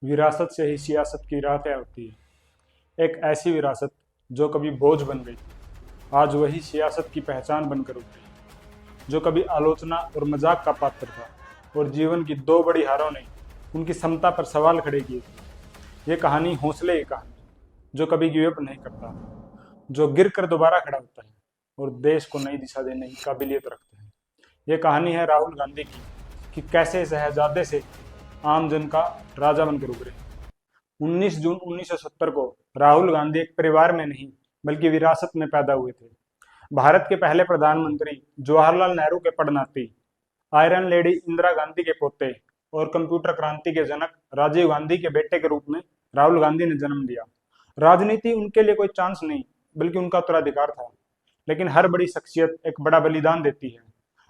विरासत से ही सियासत की राह तय होती है। एक ऐसी विरासत जो कभी बोझ बन गई, आज वही सियासत की पहचान बनकर उभरी। जो कभी आलोचना और मजाक का पात्र था और जीवन की दो बड़ी हारों ने उनकी क्षमता पर सवाल खड़े किए थे। ये कहानी हौसले की कहानी, जो कभी गिव अप नहीं करता, जो गिर कर दोबारा खड़ा होता है और देश को नई दिशा देने की काबिलियत रखता है। ये कहानी है राहुल गांधी की, कि कैसे शहजादे से आम जन का राजा बनकर उभरे। 19 जून 1970 को राहुल गांधी एक परिवार में नहीं बल्कि विरासत में पैदा हुए थे। भारत के पहले प्रधानमंत्री जवाहरलाल नेहरू के पड़नाती, आयरन लेडी इंदिरा गांधी के पोते और कंप्यूटर क्रांति के जनक राजीव गांधी के बेटे के रूप में राहुल गांधी ने जन्म लिया। राजनीति उनके लिए कोई चांस नहीं बल्कि उनका उत्तराधिकार था। लेकिन हर बड़ी शख्सियत एक बड़ा बलिदान देती है।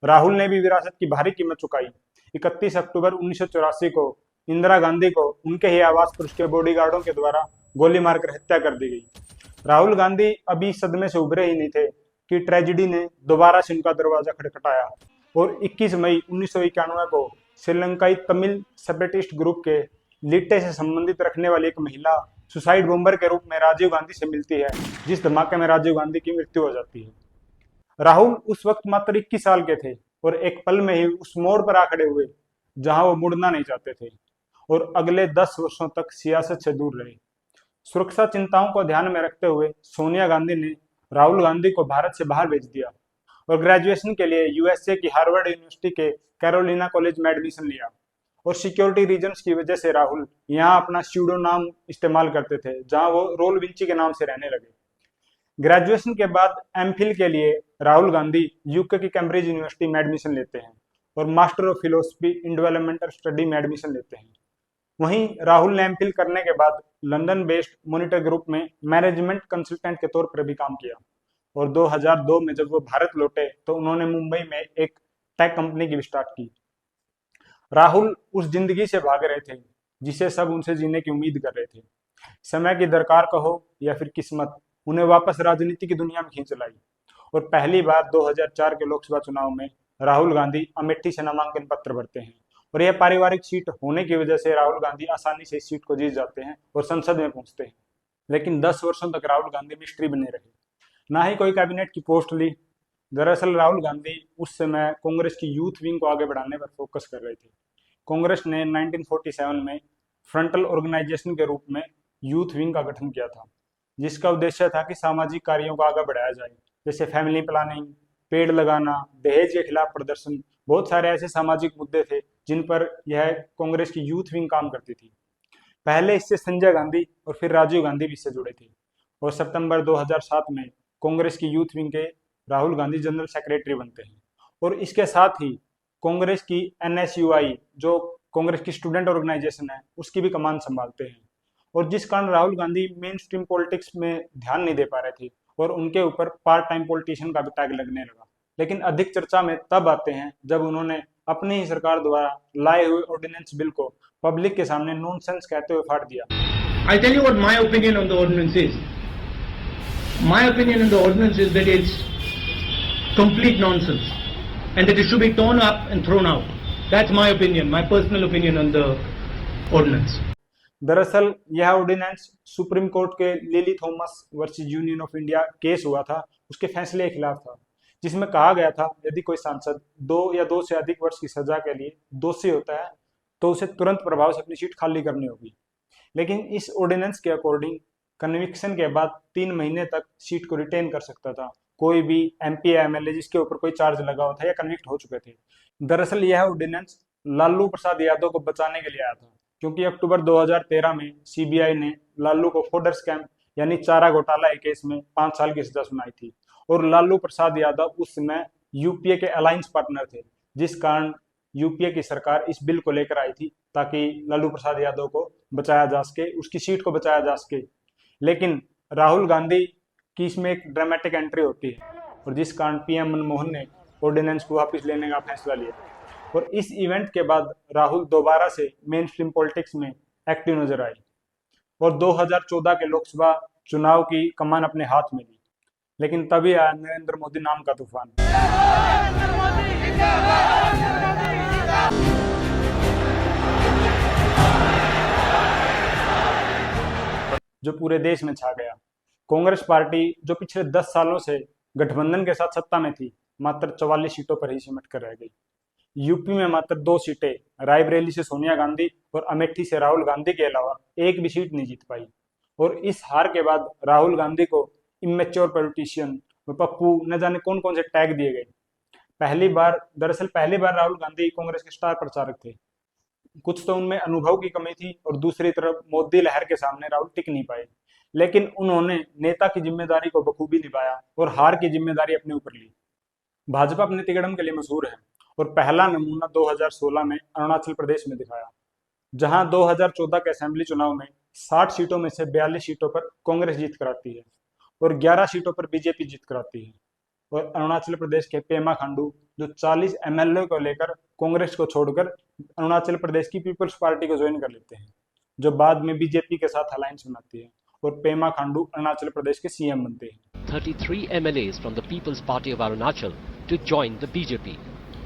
राहुल ने भी विरासत की भारी कीमत चुकाई। 31 अक्टूबर 1984 को इंदिरा गांधी को उनके ही आवास पर उसके बॉडीगार्डों के द्वारा गोली मारकर हत्या कर दी गई। राहुल गांधी अभी सदमे से उभरे ही नहीं थे कि ट्रेजिडी ने दोबारा से उनका दरवाजा खटखटाया और 21 मई 1991 को श्रीलंकाई तमिल सेपरेटिस्ट ग्रुप के लिट्टे से संबंधित रखने वाली एक महिला सुसाइड बॉम्बर के रूप में राजीव गांधी से मिलती है, जिस धमाके में राजीव गांधी की मृत्यु हो जाती है। राहुल उस वक्त मात्र 21 साल के थे और एक पल में ही उस मोड़ पर आ खड़े हुए जहां वो मुड़ना नहीं चाहते थे और अगले 10 वर्षों तक सियासत से दूर रहे। सुरक्षा चिंताओं को ध्यान में रखते हुए सोनिया गांधी ने राहुल गांधी को भारत से बाहर भेज दिया और ग्रेजुएशन के लिए यूएसए की हार्वर्ड यूनिवर्सिटी के कैरोलिना कॉलेज में एडमिशन लिया। और सिक्योरिटी रीजंस की वजह से राहुल यहाँ अपना स्यूडो नाम इस्तेमाल करते थे, जहां वो रोल विंची के नाम से रहने लगे। ग्रेजुएशन के बाद एमफिल के लिए राहुल गांधी यूके की कैम्ब्रिज यूनिवर्सिटी में एडमिशन लेते हैं और master of philosophy in developmental study में एडमिशन लेते हैं। वहीं राहुल ने एमफिल करने के बाद लंदन बेस्ड मॉनिटर ग्रुप में मैनेजमेंट कंसल्टेंट के तौर पर भी काम किया और 2002 में जब वो भारत लौटे तो उन्होंने मुंबई में एक टेक कंपनी की भी स्टार्ट की। राहुल उस जिंदगी से भाग रहे थे जिसे सब उनसे जीने की उम्मीद कर रहे थे। समय की दरकार कहो या फिर किस्मत उन्हें वापस राजनीति की दुनिया में खींच लाई और पहली बार 2004 के लोकसभा चुनाव में राहुल गांधी अमेठी से नामांकन पत्र भरते हैं और यह पारिवारिक सीट होने की वजह से राहुल गांधी आसानी से इस सीट को जीत जाते हैं और संसद में पहुंचते हैं। लेकिन 10 वर्षों तक राहुल गांधी मिस्ट्री बने रहे, ना ही कोई कैबिनेट की पोस्ट ली। दरअसल राहुल गांधी उस समय कांग्रेस की यूथ विंग को आगे बढ़ाने पर फोकस कर रहे थे। कांग्रेस ने 1947 में फ्रंटल ऑर्गेनाइजेशन के रूप में यूथ विंग का गठन किया था, जिसका उद्देश्य था कि सामाजिक कार्यों को आगे बढ़ाया जाए, जैसे फैमिली प्लानिंग, पेड़ लगाना, दहेज के खिलाफ प्रदर्शन। बहुत सारे ऐसे सामाजिक मुद्दे थे जिन पर यह कांग्रेस की यूथ विंग काम करती थी। पहले इससे संजय गांधी और फिर राजीव गांधी भी इससे जुड़े थे और सितंबर 2007 में कांग्रेस की यूथ विंग के राहुल गांधी जनरल सेक्रेटरी बनते हैं और इसके साथ ही कांग्रेस की एनएसयूआई, जो कांग्रेस की स्टूडेंट ऑर्गेनाइजेशन है, उसकी भी कमान संभालते हैं। और जिस कारण Rahul Gandhi main stream politics में ध्यान नहीं दे पा रहे थे और उनके ऊपर पार्ट टाइम पॉलिटिशियन का भी टैग लगने लगा। लेकिन अधिक चर्चा में तब आते हैं जब उन्होंने अपनी ही सरकार द्वारा लाए हुए ऑर्डिनेंस बिल को पब्लिक के सामने नॉनसेंस कहते हुए फाड़ दिया। I tell you what my opinion on the ordinance is. My opinion on the ordinance is that it's complete nonsense and that it should be torn up and thrown out. That's my opinion, my personal opinion on the ordinance. दरअसल यह ordinance supreme court के lily Thomas versus union of India case हुआ था, उसके फैसले के खिलाफ था, जिसमें कहा गया था यदि कोई सांसद 2 या 2 से अधिक वर्ष की सजा के लिए दोषी होता है तो उसे तुरंत प्रभाव से अपनी सीट खाली करनी होगी। लेकिन इस ऑर्डिनेंस के अकॉर्डिंग कन्विक्शन के बाद 3 महीने तक सीट को रिटेन कर सकता था कोई भी एमपी या एमएलए जिसके ऊपर कोई चार्ज लगा हुआ था या कन्विक्ट हो चुके थे। दरअसल यह ऑर्डिनेंस लालू प्रसाद यादव को बचाने के लिए आया था, क्योंकि अक्टूबर 2013 में सीबीआई ने लालू को फॉडर स्कैम यानी चारा घोटाला के केस में 5 साल की सजा सुनाई थी और लालू प्रसाद यादव उस समय यूपीए के अलायंस पार्टनर थे, जिस कारण यूपीए की सरकार इस बिल को लेकर आई थी ताकि लालू प्रसाद यादव को बचाया जा सके, उसकी सीट को बचाया जा सके। लेकिन राहुल गांधी की इसमें एक ड्रामेटिक एंट्री होती है और जिस कारण पीएम मनमोहन ने ऑर्डिनेंस को वापस लेने का फैसला लिया और इस इवेंट के बाद राहुल दोबारा से मेन स्ट्रीम पॉलिटिक्स में एक्टिव नजर आई और 2014 के लोकसभा चुनाव की कमान अपने हाथ में ली। लेकिन तभी आया नरेंद्र मोदी नाम का तूफान। जो पूरे देश में छा गया। कांग्रेस पार्टी जो पिछले 10 सालों से गठबंधन के साथ सत्ता में थी, मात्र 44 सीटों पर ही सिमट कर रह गई। यूपी में मात्र 2 सीटें, रायबरेली से सोनिया गांधी और अमेठी से राहुल गांधी के अलावा एक भी सीट नहीं जीत पाई। और इस हार के बाद राहुल गांधी को इमेच्योर पॉलिटिशियन, पप्पू, न जाने कौन कौन से टैग दिए गए। दरअसल पहली बार राहुल गांधी कांग्रेस के स्टार प्रचारक थे। कुछ तो उनमें अनुभव की कमी थी और दूसरी तरफ मोदी लहर के सामने राहुल टिक नहीं पाए, लेकिन उन्होंने नेता की जिम्मेदारी को बखूबी निभाया और हार की जिम्मेदारी अपने ऊपर ली। भाजपा अपने तिकड़म के लिए मशहूर है और पहला नमूना 2016 में अरुणाचल प्रदेश में दिखाया, जहां 2014 के असेंबली चुनाव में 60 सीटों में से 42 सीटों पर कांग्रेस जीत कर आती है और 11 सीटों पर बीजेपी जीत कर आती है। और अरुणाचल प्रदेश के पेमा खांडू जो 40 एमएलए को लेकर कांग्रेस को छोड़कर अरुणाचल प्रदेश की पीपल्स पार्टी को ज्वाइन कर लेते हैं, जो बाद में बीजेपी के साथ अलायंस बनाती है और पेमा खांडू अरुणाचल प्रदेश के सीएम बनते हैं। 33 MLAs from the People's Party of Arunachal to join the BJP,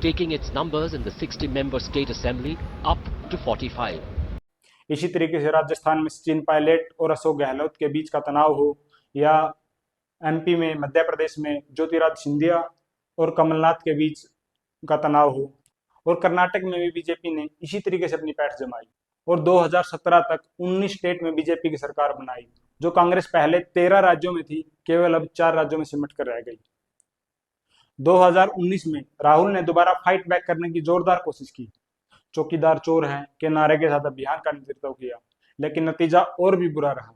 taking its numbers in the 60-member state assembly up to 45. इसी तरीके से राजस्थान में सचिन पायलट और अशोक गहलोत के बीच का तनाव हो, या एमपी में, मध्य प्रदेश में ज्योतिरादित्य सिंधिया और कमलनाथ के बीच का तनाव हो, और कर्नाटक में भी बीजेपी ने इसी तरीके से अपनी पैठ जमाई और 2017 तक 19 स्टेट में बीजेपी की सरकार बनाई। जो कांग्रेस पहले 13 राज्यों में थी, केवल अब 4 राज्यों में सिमट कर रह गई। 2019 में राहुल ने दोबारा फाइट बैक करने की जोरदार कोशिश की। चौकीदार चोर हैं के नारे के साथ अभियान का नेतृत्व किया, लेकिन नतीजा और भी बुरा रहा।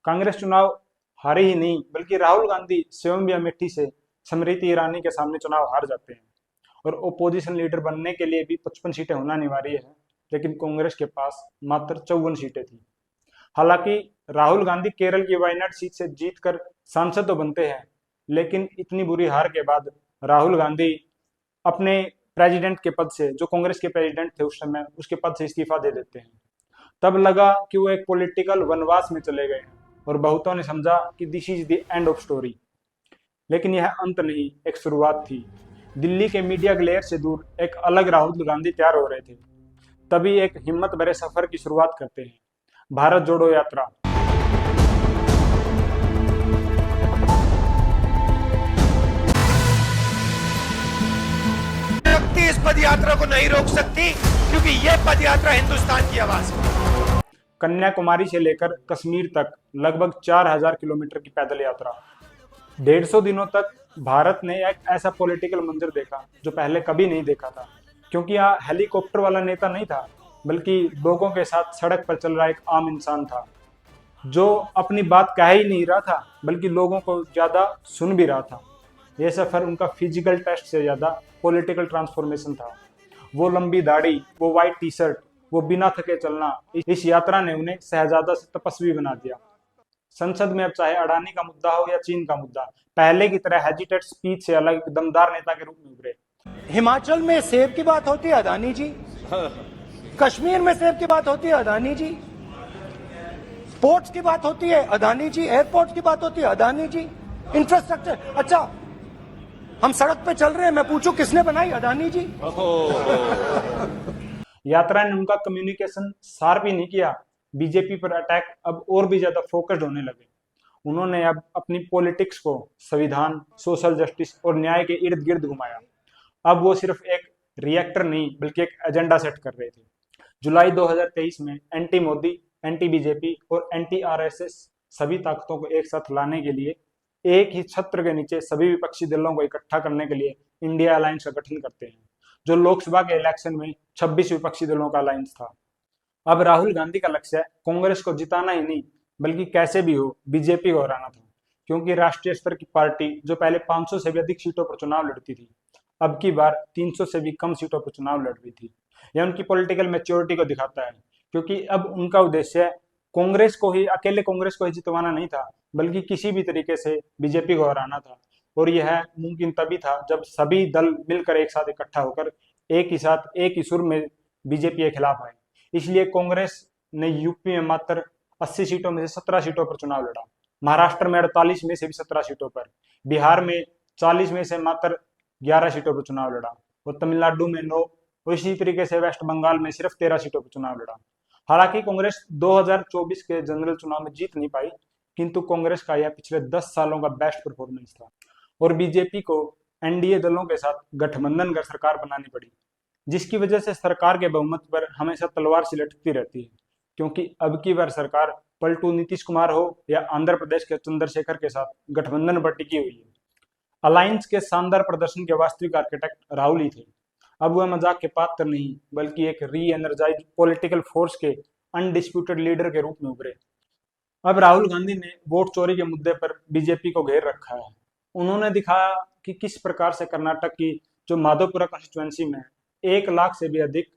कांग्रेस चुनाव हारी ही नहीं, बल्कि राहुल गांधी स्वयं भी अमेठी से स्मृति ईरानी के सामने चुनाव हार जाते हैं और ओपोजिशन लीडर बनने के लिए भी 55 सीटें होना अनिवार्य है, लेकिन कांग्रेस के पास मात्र 54 सीटें थी। हालांकि राहुल गांधी केरल की वायनाड सीट से जीतकर सांसद तो बनते हैं, लेकिन इतनी बुरी हार के बाद राहुल गांधी अपने प्रेसिडेंट के पद से, जो कांग्रेस के प्रेसिडेंट थे उस समय, उसके पद से इस्तीफा दे देते हैं। तब लगा कि वो एक पॉलिटिकल वनवास में चले गए और बहुतों ने समझा कि this is the end of story, लेकिन यह अंत नहीं, एक शुरुआत थी। दिल्ली के मीडिया ग्लेयर से दूर एक अलग राहुल गांधी तैयार हो रहे थे। तभी एक हिम्मत भरे सफर की शुरुआत करते हैं, भारत जोड़ो यात्रा। इस पद यात्रा को नहीं रोक सकती, क्योंकि यह पद यात्रा हिंदुस्तान की आवाज है। कन्याकुमारी से लेकर कश्मीर तक लगभग 4000 किलोमीटर की पैदल यात्रा। 150 दिनों तक भारत ने एक ऐसा पॉलिटिकल मंजर देखा जो पहले कभी नहीं देखा था, क्योंकि यहाँ हेलीकॉप्टर वाला नेता नहीं था, बल्कि लोगों के साथ सड़क पर चल रहा एक आम इंसान था, जो अपनी बात कह ही नहीं रहा था, बल्कि लोगों को ज्यादा सुन भी रहा था। यह सफर उनका फिजिकल टेस्ट से ज्यादा पॉलिटिकल ट्रांसफॉर्मेशन था। वो लंबी दाढ़ी, वो व्हाइट टी शर्ट, वो बिना थके चलना, इस यात्रा ने उन्हें शहजादा से तपस्वी बना दिया। संसद में अब चाहे अडानी का मुद्दा हो या चीन का मुद्दा, पहले की तरह हेजिटेट स्पीच से अलग दमदार नेता के रूप में उभरे। हिमाचल में सेब की बात होती है, अदानी जी। कश्मीर में सेब की बात होती है, अदानी जी। पोर्ट्स की बात होती है, अदानी जी। एयरपोर्ट की बात होती है, अदानी जी। इंफ्रास्ट्रक्चर, अच्छा हम सड़क पे चल रहे हैं, मैं पूछूं किसने बनाई, अदानी जी। यात्रा ने उनका कम्युनिकेशन शार्प ही नहीं किया, बीजेपी पर अटैक अब और भी ज्यादा फोकस्ड होने लगे। उन्होंने अब अपनी पॉलिटिक्स को संविधान, सोशल जस्टिस और न्याय के इर्द गिर्द घुमाया। अब वो सिर्फ एक रिएक्टर नहीं, बल्कि एक एजेंडा सेट कर रहे थे। जुलाई 2023 में एंटी मोदी, एंटी बीजेपी और एंटी आरएसएस सभी ताकतों को एक साथ लाने के लिए, एक ही छत्र के नीचे सभी विपक्षी दलों को इकट्ठा करने के लिए इंडिया अलायंस का गठन करते हैं, जो लोकसभा के इलेक्शन में 26 विपक्षी दलों का अलायंस था। अब राहुल गांधी का लक्ष्य कांग्रेस को जिताना ही नहीं, बल्कि कैसे भी हो बीजेपी को हराना था, क्योंकि राष्ट्रीय स्तर की पार्टी जो पहले 500 से भी अधिक सीटों पर चुनाव लड़ती थी, अब की बार 300 से भी कम सीटों पर चुनाव लड़ रही थी। यह उनकी पॉलिटिकल मैच्योरिटी को दिखाता है, क्योंकि अब उनका उद्देश्य कांग्रेस को ही, अकेले कांग्रेस को ही जितवाना नहीं था, बल्कि किसी भी तरीके से बीजेपी को हराना था। और यह मुमकिन तभी था जब सभी दल मिलकर एक साथ इकट्ठा होकर एक ही साथ, एक ही सुर में बीजेपी के खिलाफ आए। इसलिए कांग्रेस ने यूपी में मात्र 80 सीटों में से 17 सीटों पर चुनाव लड़ा, महाराष्ट्र में 48 में से भी 17 सीटों पर, बिहार में 40 में से मात्र 11 सीटों पर चुनाव लड़ा, और तमिलनाडु में 9, और इसी तरीके से वेस्ट बंगाल में सिर्फ 13 सीटों पर चुनाव लड़ा। हालांकि कांग्रेस 2024 के जनरल चुनाव में जीत नहीं पाई, किंतु कांग्रेस का यह पिछले 10 सालों का बेस्ट परफॉर्मेंस था और बीजेपी को एनडीए दलों के साथ गठबंधन कर सरकार बनानी पड़ी, जिसकी वजह से सरकार के बहुमत पर हमेशा तलवार सी लटकती रहती है, क्योंकि अब की बार सरकार पलटू नीतीश कुमार हो या आंध्र प्रदेश के चंद्रशेखर के साथ गठबंधन पर टिकी हुई है। अलायंस के शानदार प्रदर्शन के वास्तविक आर्किटेक्ट राहुल ही थे। अब वह मजाक के पात्र नहीं बल्कि एक री एनर्जाइज पॉलिटिकल फोर्स के अनडिस्प्यूटेड लीडर के रूप में उभरे। अब राहुल गांधी ने वोट चोरी के मुद्दे पर बीजेपी को घेर रखा है। उन्होंने दिखाया कि किस प्रकार से कर्नाटक की जो माधोपुरा कॉन्स्टिट्यूएंसी में 1 लाख से भी अधिक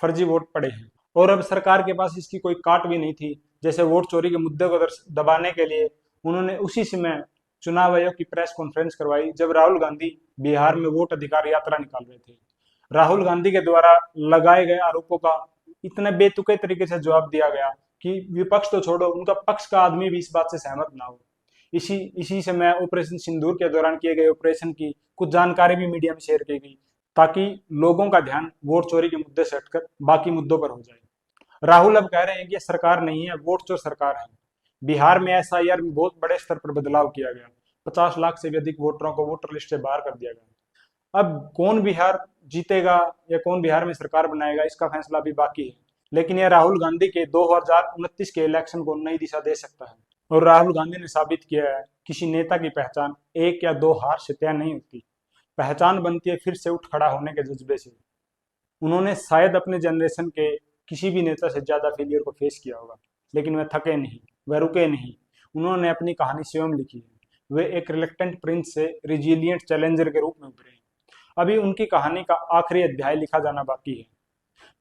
फर्जी वोट पड़े हैं और अब सरकार के पास इसकी कोई काट भी नहीं थी। जैसे वोट चोरी के मुद्दे को दबाने के लिए उन्होंने उसी समय चुनाव आयोग की प्रेस कॉन्फ्रेंस करवाई जब राहुल गांधी बिहार में वोट अधिकार यात्रा निकाल रहे थे। राहुल गांधी के द्वारा लगाए गए आरोपों का इतने बेतुके तरीके से जवाब दिया गया कि विपक्ष तो छोड़ो, उनका पक्ष का आदमी भी इस बात से सहमत ना हो। इसी समय ऑपरेशन सिंदूर के दौरान किए गए ऑपरेशन की कुछ जानकारी भी मीडिया में शेयर की गई ताकि लोगों का ध्यान वोट चोरी के मुद्दे से हटकर बाकी मुद्दों पर हो जाए। राहुल अब कह रहे हैं कि ये सरकार नहीं है, वोट चोर सरकार है। बिहार में एसआईआर में बहुत बड़े स्तर पर बदलाव किया गया, 50 लाख से भी अधिक वोटरों को वोटर लिस्ट से बाहर कर दिया गया। अब कौन बिहार जीतेगा या कौन बिहार में सरकार बनाएगा इसका फैसला भी बाकी है, लेकिन यह राहुल गांधी के 2029 के इलेक्शन को नई दिशा दे सकता है। और राहुल गांधी ने साबित किया है किसी नेता की पहचान 1 या 2 हार से तय नहीं होती, पहचान बनती है फिर से उठ खड़ा होने के जज्बे से। उन्होंने शायद अपने जनरेशन के किसी भी नेता से ज्यादा फेलियर को फेस किया होगा, लेकिन वह थके नहीं, वह रुके नहीं। उन्होंने अपनी कहानी स्वयं लिखी है। वे एक रिलक्टेंट प्रिंस से रिजिलियंट चैलेंजर के रूप में उभरे हैं। अभी उनकी कहानी का आखिरी अध्याय लिखा जाना बाकी है,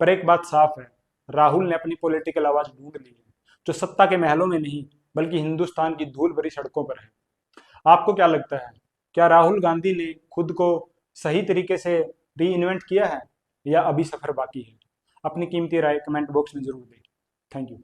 पर एक बात साफ है, राहुल ने अपनी पॉलिटिकल आवाज ढूंढ ली है, जो सत्ता के महलों में नहीं बल्कि हिंदुस्तान की धूल भरी सड़कों पर है। आपको क्या लगता है, क्या राहुल गांधी ने खुद को सही तरीके से री इन्वेंट किया है या अभी सफर बाकी है? अपनी कीमती राय कमेंट बॉक्स में जरूर दें। Thank you.